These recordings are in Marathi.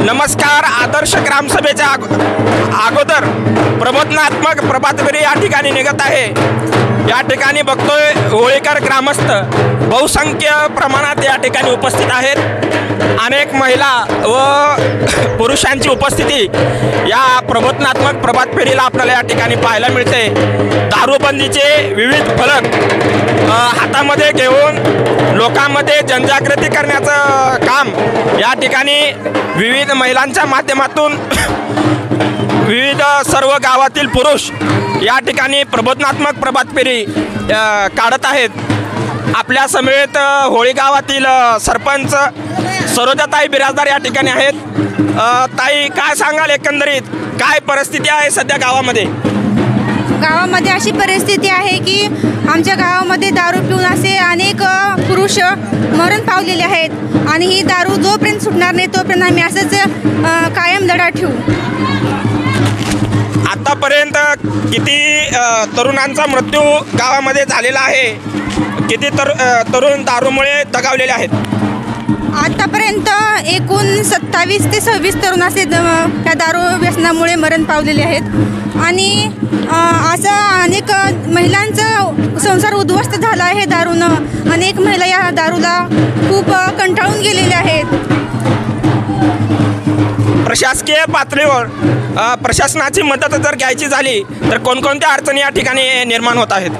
नमस्कार। आदर्श ग्रामसभेच्या अगोदर प्रबोधनात्मक प्रभातफेरी या ठिकाणी निघत आहे। या ठिकाणी बघतोय होळीकर ग्रामस्थ बहुसंख्य प्रमाणात या ठिकाणी उपस्थित आहेत। अनेक महिला व पुरुषांची उपस्थिती या प्रबोधनात्मक प्रभातफेरीला आपल्याला या ठिकाणी पाहायला मिळते। दारूबंदीचे विविध फलक हातामध्ये घेऊन लोकांमध्ये जनजागृती करण्याचं काम या ठिकाणी विविध महिलांच्या माध्यमातून विविध सर्व गावातील पुरुष या ठिकाणी प्रबोधनात्मक प्रभातफेरी काढत आहेत। आपल्या समेत होळी गावातील सरपंच सरोजाताई बिराजदार या ठिकाणी आहेत। ताई, काय सांगाल, एकंदरीत काय परिस्थिती आहे सध्या गावामध्ये? गावामध्ये अशी परिस्थिती आहे की आमच्या गावामध्ये दारू पिऊन असे अनेक पुरुष मरण पावलेले आहेत आणि ही दारू जोपर्यंत सुटणार नाही तोपर्यंत आम्ही असंच कायम लढा ठेवू। आतापर्यंत किती तरुणांचा मृत्यू गावामध्ये झालेला आहे? किती तरुण दारूमुळे दगावलेले आहेत? आतापर्यंत एकूण 27 ते 26 तरुण असे त्या दारू व्यसनामुळे मरण पावलेले आहेत आणि असं अनेक महिलांचा संसार उद्ध्वस्त झाला आहे दारूनं। अनेक महिला या दारूला खूप कंटाळून गेलेल्या आहेत। प्रशासकीय पातळीवर प्रशासनाची मदत जर घ्यायची झाली तर कोणकोणत्या अडचणी या ठिकाणी निर्माण होत आहेत?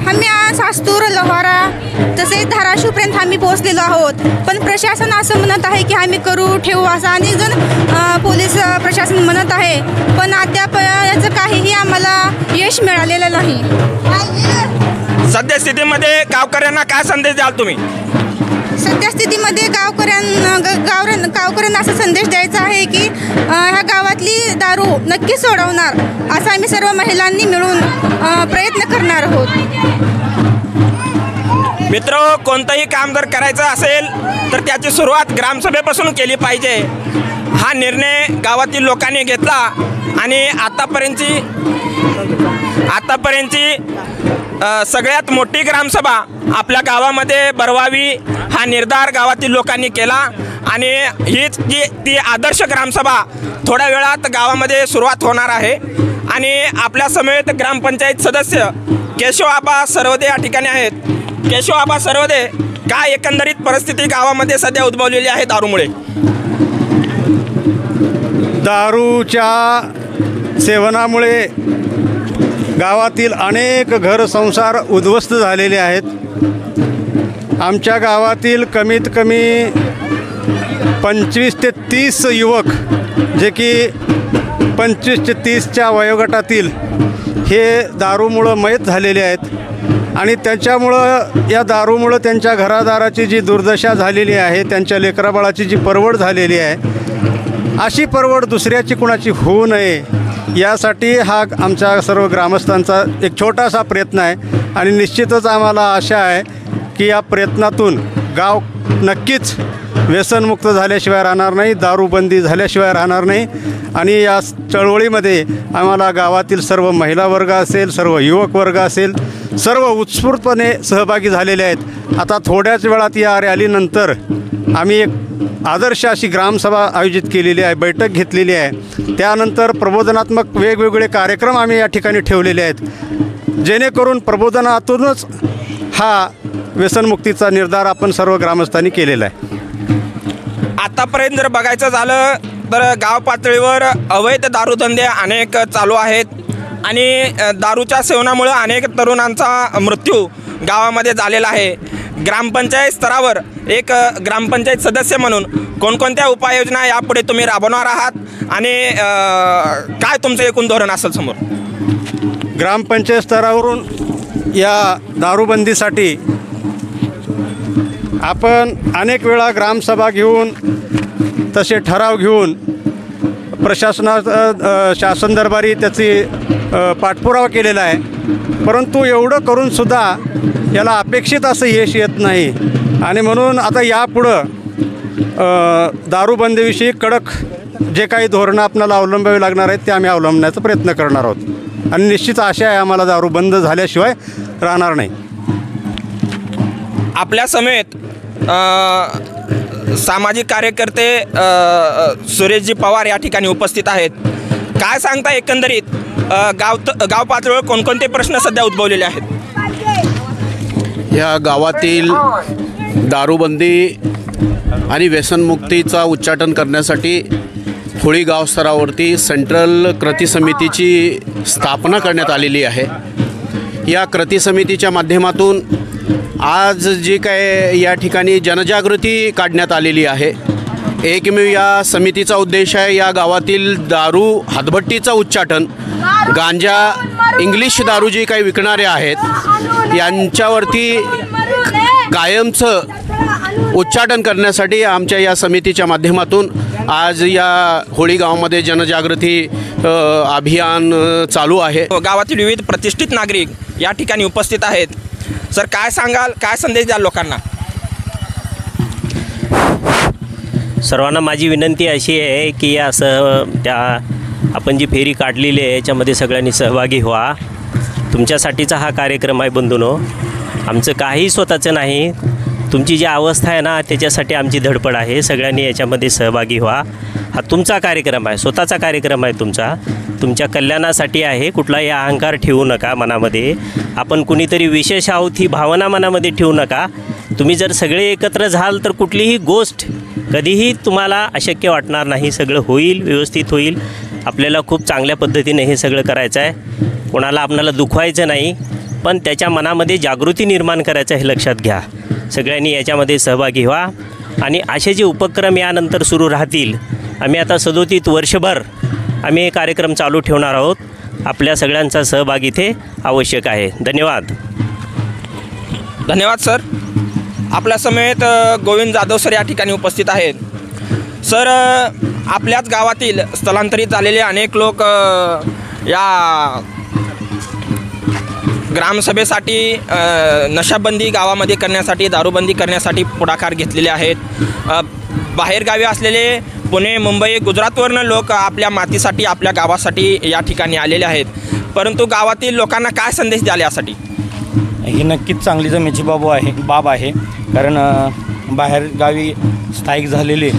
आम्ही सास्तूर, लोहारा तसेच धाराशिवपर्यंत आम्ही पोहोचलेलो आहोत, पण प्रशासन असं म्हणत आहे की आम्ही करू ठेवू असं अनेक जण पोलीस प्रशासन म्हणत आहे, पण अद्याप याचं काहीही आम्हाला यश मिळालेलं नाही। सद्यस्थितीमध्ये गावकऱ्यांना काय संदेश द्याल तुम्ही? सद्यस्थितीमध्ये गावकऱ्यांना असा संदेश द्यायचा आहे की ह्या गावातली दारू नक्की सोडवणार असं आम्ही सर्व महिलांनी मिळून प्रयत्न करणार आहोत। मित्र, कोणतंही काम जर करायचं असेल तर त्याची सुरुवात ग्रामसभेपासून केली पाहिजे। हा निर्णय गावातील लोकांनी घेतला आणि आतापर्यंतची सगळ्यात मोठी ग्रामसभा आपल्या गावामध्ये भरवावी हा निर्धार गावातील लोकांनी केला आणि हीच ती आदर्श ग्रामसभा थोड्या वेळात गावामध्ये सुरुवात होणार आहे। आणि आपल्या समेत ग्रामपंचायत सदस्य केशवआबा सरवदे या ठिकाणी आहेत। केशवआबा सरवदे, काय एकंदरीत परिस्थिती गावामध्ये सध्या उद्भवलेली आहे दारूमुळे? दारूच्या सेवनामुळे गावातील अनेक घरसंसार उद्ध्वस्त झालेले आहेत। आमच्या गावातील कमीत कमी 25 ते 30 युवक जे की 25 ते 30च्या वयोगटातील हे दारूमुळं मयत झालेले आहेत आणि त्याच्यामुळं या दारूमुळं त्यांच्या घरादाराची जी दुर्दशा झालेली आहे, त्यांच्या लेकराबाळाची जी परवड झालेली आहे, अशी परवड दुसऱ्याची कुणाची होऊ नये यासाठी हा आमच्या सर्व ग्रामस्थांचा एक छोटासा प्रयत्न आहे आणि निश्चितच आम्हाला आशा आहे की या प्रयत्नातून गाव नक्कीच व्यसनमुक्त झाल्याशिवाय राहणार नाही, दारूबंदी झाल्याशिवाय राहणार नाही। आणि या चळवळीमध्ये आम्हाला गावातील सर्व महिला वर्ग असेल, सर्व युवक वर्ग असेल, सर्व उत्स्फूर्तपणे सहभागी झालेले आहेत। आता थोड्याच वेळात या रॅलीनंतर आम्ही एक आदर्श अशी ग्रामसभा आयोजित केलेली आहे, बैठक घेतलेली आहे। त्यानंतर प्रबोधनात्मक वेगवेगळे कार्यक्रम आम्ही या ठिकाणी ठेवलेले आहेत, जेणेकरून प्रबोधनातूनच हा व्यसनमुक्तीचा निर्धार आपण सर्व ग्रामस्थांनी केलेला आहे। आतापर्यंत जर बघायचं झालं तर गाव पातळीवर अवैध दारूधंदे अनेक चालू आहेत आणि दारूच्या सेवनामुळे अनेक तरुणांचा मृत्यू गावामध्ये झालेला आहे. ग्रामपंचायत स्तरावर एक ग्रामपंचायत सदस्य म्हणून कोणकोणत्या उपाययोजना यापुढे तुम्ही राबवणार आहात आणि काय तुमचं एकूण धोरण असेल समोर? ग्रामपंचायत स्तरावरून या दारूबंदीसाठी आपण अनेक वेळा ग्रामसभा घेऊन तसे ठराव घेऊन शासन दरबारी त्याची पाठपुरावा केलेला आहे. परंतु एवढं करूनसुद्धा याला अपेक्षित असं यश येत नाही आणि म्हणून आता यापुढं दारूबंदीविषयी कडक जे काही धोरणं आपल्याला अवलंबावी लागणार आहेत ते आम्ही अवलंबण्याचा प्रयत्न करणार आहोत आणि निश्चित आशा आहे आम्हाला दारू बंद झाल्याशिवाय राहणार नाही. आपल्या समेत सामाजिक कार्यकर्ते सुरेशजी पवार या ठिकाणी उपस्थित आहेत. काय सांगता एकंदरीत गाव पातळीवर कोणकोणते प्रश्न सध्या उद्भवलेले आहेत? या गावातील दारूबंदी आणि व्यसनमुक्तीचा उच्चाटन करण्यासाठी होळी गाव स्तरावरती सेंट्रल कृती समितीची स्थापना करण्यात आलेली आहे. या कृती समितीच्या माध्यमातून आज जी काय या ठिकाणी जनजागृती काढण्यात आलेली आहे. एकमेव या समितीचा उद्देश आहे या गावातील दारू हातभट्टीचं उच्चाटन, गांजा, इंग्लिश दारू जी काही विकणारे आहेत यांच्यावरती कायमचं उच्चाटन करण्यासाठी आमच्या या समितीच्या माध्यमातून आज या होळी गावामध्ये जनजागृती अभियान चालू आहे. गावातील विविध प्रतिष्ठित नागरिक या ठिकाणी उपस्थित आहेत. सर, काय सांगाल, काय संदेश द्याल लोकांना? सर्वांना माझी विनंती अशी आहे की या आपण जी फेरी काढलेली आहे याच्यामध्ये सगळ्यांनी सहभागी व्हा. तुमच्यासाठीचा हा कार्यक्रम आहे बंधूंनो. आमचं काही स्वतःचं नाही. तुमची जी अवस्था आहे ना त्याच्यासाठी आमची धडपड आहे. सगळ्यांनी याच्यामध्ये सहभागी व्हा. हा तुमचा कार्यक्रम आहे, स्वतःचा कार्यक्रम आहे तुमचा, तुमच्या कल्याणासाठी आहे. कुठलाही अहंकार ठेवू नका मनामध्ये. आपण कुणीतरी विशेष आहोत ही भावना मनामध्ये ठेवू नका. तुम्ही जर सगळे एकत्र झाल तर कुठलीही गोष्ट कधीही तुम्हाला अशक्य वाटणार नाही. सगळं होईल, व्यवस्थित होईल. आपल्याला खूप चांगल्या पद्धतीने हे सगळं करायचं आहे. कोणाला आपल्याला दुखवायचं नाही, पण त्याच्या मनामध्ये जागृती निर्माण करायचं हे लक्षात घ्या. सगळ्यांनी याच्यामध्ये सहभागी व्हा आणि असे जे उपक्रम यानंतर सुरू राहतील. आम्ही आता 37 वर्षभर आम्ही हे कार्यक्रम चालू ठेवणार आहोत. आपल्या सगळ्यांचा सहभाग इथे आवश्यक आहे. धन्यवाद. धन्यवाद सर. आपल्या समेत गोविंद जाधव सर या ठिकाणी उपस्थित आहेत. सर, आपल्याच गावातील स्थलांतरित झालेले अनेक लोक या ग्रामसभेसाठी नशाबंदी गावामध्ये करण्यासाठी, दारूबंदी करण्यासाठी पुढाकार घेतलेले आहेत. बाहेरगावी असलेले पुणे, मुंबई, गुजरातवरनं लोक आपल्या मातीसाठी, आपल्या गावासाठी या ठिकाणी आलेले आहेत. परंतु गावातील लोकांना काय संदेश द्याल यासाठी? ही नक्कीच चांगली जमेची बाब आहे. कारण बाहेरगावी स्थायिक झालेले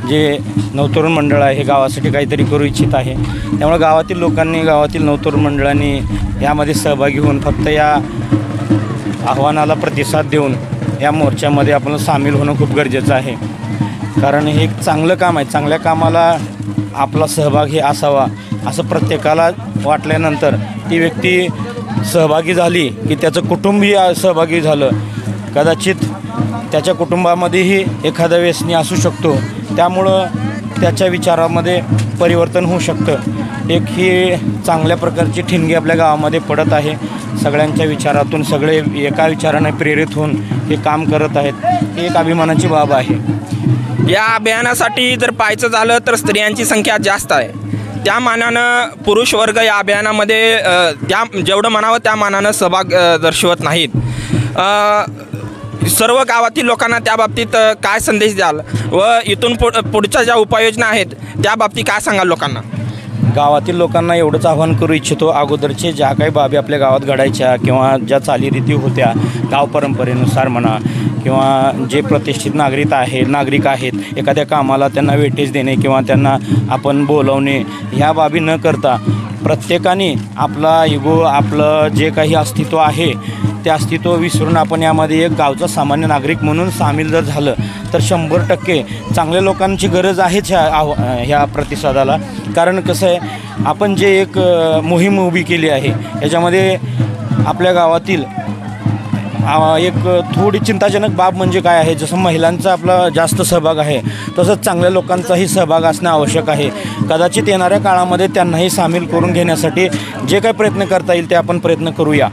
जे नवतरुण मंडळ आहे हे गावासाठी काहीतरी करू इच्छित आहे. त्यामुळे गावातील लोकांनी, गावातील नवतरुण मंडळांनी यामध्ये सहभागी होऊन फक्त या आव्हानाला प्रतिसाद देऊन या मोर्चामध्ये आपण सामील होणं खूप गरजेचं आहे. कारण हे एक चांगलं काम आहे. चांगल्या कामाला आपला सहभाग हे असावा असं प्रत्येकाला वाटल्यानंतर ती व्यक्ती सहभागी झाली की त्याचं कुटुंबही सहभागी झालं. कदाचित त्याच्या कुटुंबामध्येही एखादा व्यसनी असू शकतो. त्यामुळं त्याच्या विचारामध्ये परिवर्तन होऊ शकतं. एक ही चांगल्या प्रकारची ठिणगी आपल्या गावामध्ये पडत आहे. सगळ्यांच्या विचारातून सगळे एका विचाराने प्रेरित होऊन हे काम करत आहेत. ही एक अभिमानाची बाब आहे. या अभियानासाठी जर पाहायचं झालं तर स्त्रियांची संख्या जास्त आहे. त्या मानानं पुरुष वर्ग या अभियानामध्ये जेवढं म्हणावं त्या मानानं सहभाग दर्शवत नाहीत. सर्व गावातील लोकांना त्या बाबतीत काय संदेश द्याल व इथून पुढच्या ज्या उपाययोजना आहेत त्या बाबतीत काय सांगाल लोकांना? गावातील लोकांना एवढंच आवाहन करू इच्छितो, अगोदरचे ज्या काही बाबी आपल्या गावात घडायच्या किंवा ज्या चालीरीती होत्या गाव परंपरेनुसार म्हणा, किंवा जे प्रतिष्ठित नागरिक आहेत एखाद्या कामाला त्यांना वेटेज देणे किंवा त्यांना आपण बोलवणे, ह्या बाबी न करता प्रत्येकाने आपला इगो, आपलं जे काही अस्तित्व आहे ते अस्तित्व विसरून आपण यामध्ये एक गावचा सामान्य नागरिक म्हणून सामील जर झालं तर 100% चांगल्या लोकांची गरज आहेच ह्या प्रतिसादाला. कारण कसं आहे, आपण जे एक मोहीम उभी केली आहे याच्यामध्ये आपल्या गावातील एक थोडी चिंताजनक बाब म्हणजे काय आहे, जसं महिलांचा आपला जास्त सहभाग आहे तसंच चांगल्या लोकांचाही सहभाग असणं आवश्यक आहे. कदाचित येणाऱ्या काळामध्ये त्यांनाही सामील करून घेण्यासाठी जे काही प्रयत्न करता येईल ते आपण प्रयत्न करूया.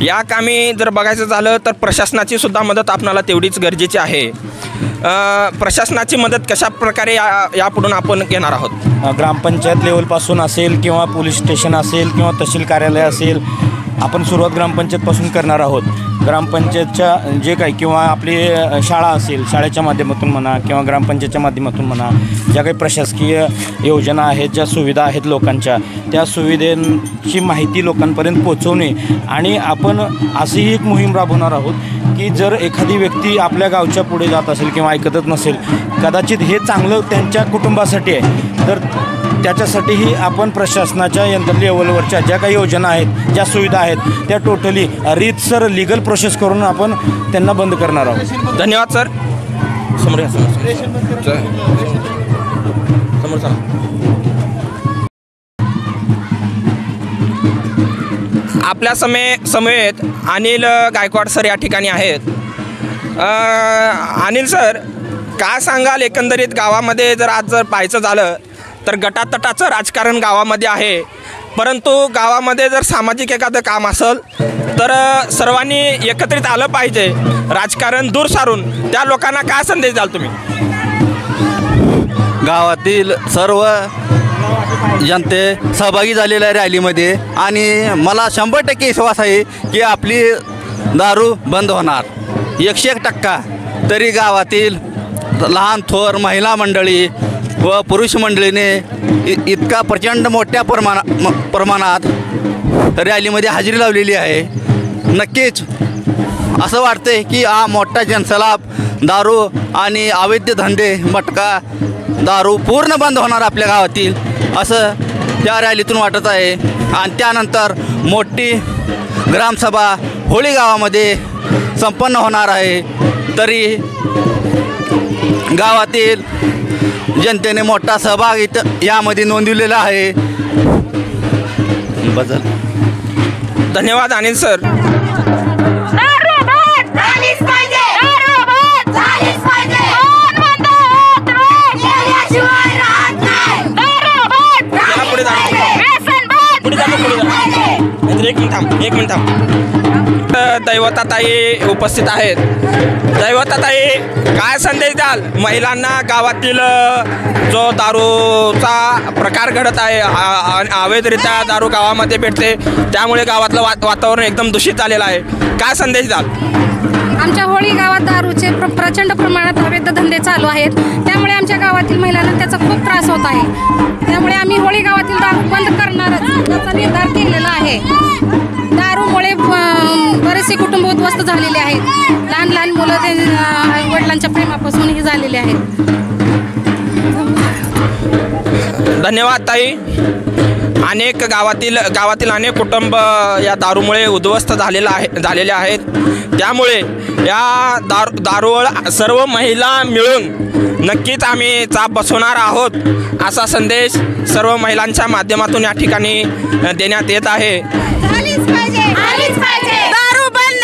या कामी जर बघायचं झालं तर प्रशासनाची सुद्धा मदत आपणाला तेवढीच गरजेची आहे. प्रशासनाची मदत कशा प्रकारे यापुढून आपण घेणार आहोत? ग्रामपंचायत लेवलपासून असेल किंवा पोलीस स्टेशन असेल किंवा तहसील कार्यालय असेल, आपण सुरुवात ग्रामपंचायतपासून करणार आहोत. ग्रामपंचायतच्या जे काही किंवा आपली शाळा असेल, शाळेच्या माध्यमातून म्हणा किंवा ग्रामपंचायतच्या माध्यमातून म्हणा, ज्या काही प्रशासकीय योजना आहेत, ज्या सुविधा आहेत लोकांच्या, त्या सुविधांची माहिती लोकांपर्यंत पोहोचवणे. आणि आपण अशीही एक मोहीम राबवणार आहोत की जर एखादी व्यक्ती आपल्या गावच्या पुढे जात असेल किंवा ऐकतच नसेल, कदाचित हे चांगलं त्यांच्या कुटुंबासाठी आहे, तर त्याच्यासाठीही आपण प्रशासनाच्या लेवलवरच्या ज्या काही योजना आहेत, ज्या सुविधा आहेत, त्या टोटली रीतसर लीगल प्रोसेस करून आपण त्यांना बंद करणार आहोत. धन्यवाद सर. समोर आपल्या समेत अनिल गायकवाड सर या ठिकाणी आहेत. अनिल सर, काय सांगाल एकंदरीत गावामध्ये जर आज जर पाहायचं झालं तर गटातटाचं राजकारण गावामध्ये आहे, परंतु गावामध्ये जर सामाजिक एखादं काम असेल तर सर्वांनी एकत्रित आलं पाहिजे. राजकारण दूर सारून त्या लोकांना काय संदेश द्याल तुम्ही? गावातील सर्व जनते सहभागी झालेल्या आहे रॅलीमध्ये आणि मला 100% विश्वास आहे की आपली दारू बंद होणार. 101% तरी गावातील लहान थोर महिला मंडळी व पुरुष मंडळीने इतका प्रचंड मोठ्या प्रमाणात रॅलीमध्ये हजेरी लावलेली आहे. नक्कीच असं वाटते की हा मोठा जनसलाभ दारू आणि अवैध धंदे, मटका, दारू पूर्ण बंद होणार आपल्या गावातील, असं त्या रॅलीतून वाटत आहे. आणि त्यानंतर मोठी ग्रामसभा होळी गावामध्ये संपन्न होणार आहे. तरी गावातील जनतेने मोठा सहभाग इथं यामध्ये नोंदवलेला आहे. धन्यवाद अनिल सर. एक मिनिट थांब. दैवताताई उपस्थित आहेत. दैवताताई, काय संदेश द्याल महिलांना? गावातील जो दारूचा प्रकार घडत आहे, अवैधरित्या दारू गावामध्ये भेटते, त्यामुळे गावातलं वातावरण एकदम दूषित झालेलं आहे, काय संदेश द्याल? आमच्या होळी गावात दारूचे प्रचंड प्रमाणात अवैध धंदे चालू आहेत, त्यामुळे आमच्या गावातील महिलांना त्याचा खूप त्रास होत आहे. त्यामुळे आम्ही होळी गावातील दारू बंद करणारच याचा निर्धार केलेला आहे. दारूमुळे बरेचसे कुटुंब उद्ध्वस्त झालेले आहेत. लहान लहान मुलं ते वडिलांच्या प्रेमापासूनही झालेले आहेत. धन्यवाद ताई. अनेक गावातील अनेक कुटुंब या दारूमुळे उद्ध्वस्त झालेले आहेत. त्यामुळे या दारूवर सर्व महिला मिळून नक्कीच आम्ही चाप बसवणार आहोत, असा संदेश सर्व महिलांच्या माध्यमातून या ठिकाणी देण्यात येत आहे. दारू बंद,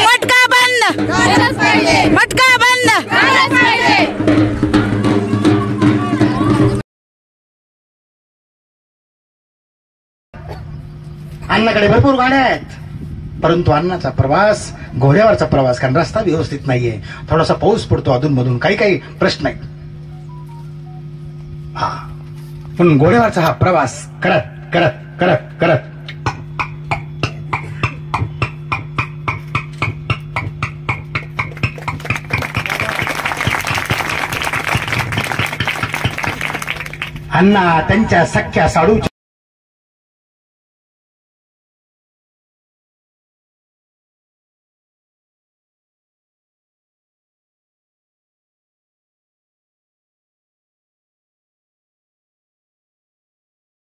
मटका बंद, मटका बंद. अन्नाकडे भरपूर गाड्या आहेत, परंतु अन्नाचा प्रवास, घोड्यावरचा प्रवास, कारण रस्ता व्यवस्थित नाहीये, थोडासा पाऊस पडतो अधूनमधून, काही प्रश्न आहेत. हा, पण घोड्यावरचा हा प्रवास करत करत करत करत अण्णा त्यांच्या सख्या साडूच्या